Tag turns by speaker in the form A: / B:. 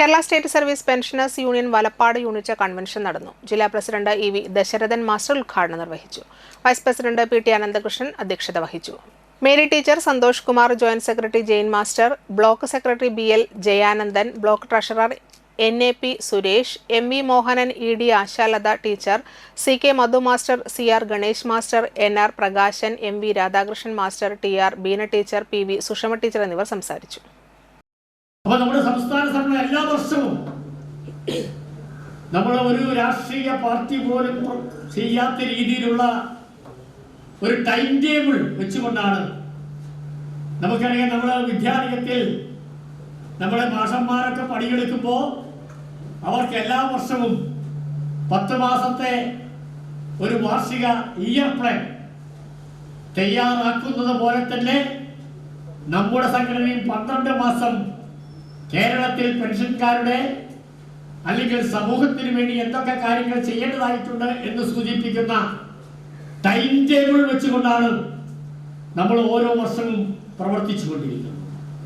A: Kerala state service pensioners union Valappad unit convention നടന്നു. ജില്ലാ president E V Dasharathan master ഉദ്ഘാടനം നിർവഹിച്ചു. Vice president P T Ananthakrishnan അധ്യക്ഷത വഹിച്ചു. Mary teacher, Santhosh Kumar, joint secretary Jain master, block secretary B L Jayanandan, block treasurer NAP Suresh, MV Mohanan, ED Ashalatha teacher, CK Madhu master, CR Ganesh master, NR Prakashan, MV Radhakrishnan master, TR Beena teacher, PV Sushama teacher എന്നിവർ സംസാരിച്ചു.
B: അപ്പോൾ നമ്മുടെ സംസ്ഥാന സർക്കാർ എല്ലാ വർഷവും നമ്മൾ ഒരു രാഷ്ട്രീയ പാർട്ടി പോലും ചെയ്യാത്ത രീതിയിലുള്ള ഒരു ടൈം ടേബിൾ വെച്ചുകൊണ്ടാണ്, നമുക്കറിയാം നമ്മുടെ വിദ്യാലയത്തിൽ നമ്മുടെ മാഷന്മാരൊക്കെ പണിയെടുക്കുമ്പോൾ അവർക്ക് എല്ലാ വർഷവും 10 മാസത്തെ ഒരു വാർഷിക ഇയർ പ്ലാൻ തയ്യാറാക്കുന്നത് പോലെ തന്നെ നമ്മുടെ സംഘടനയും 12 മാസം കേരളത്തിൽ പെൻഷൻകാരുടെ അല്ലെങ്കിൽ സമൂഹത്തിന് വേണ്ടി എന്തൊക്കെ കാര്യങ്ങൾ ചെയ്യേണ്ടതായിട്ടുണ്ട് എന്ന് സൂചിപ്പിക്കുന്ന ടൈം ടേബിൾ വെച്ചുകൊണ്ടാണ് നമ്മൾ ഓരോ വർഷവും പ്രവർത്തിച്ചു കൊണ്ടിരിക്കുന്നത്.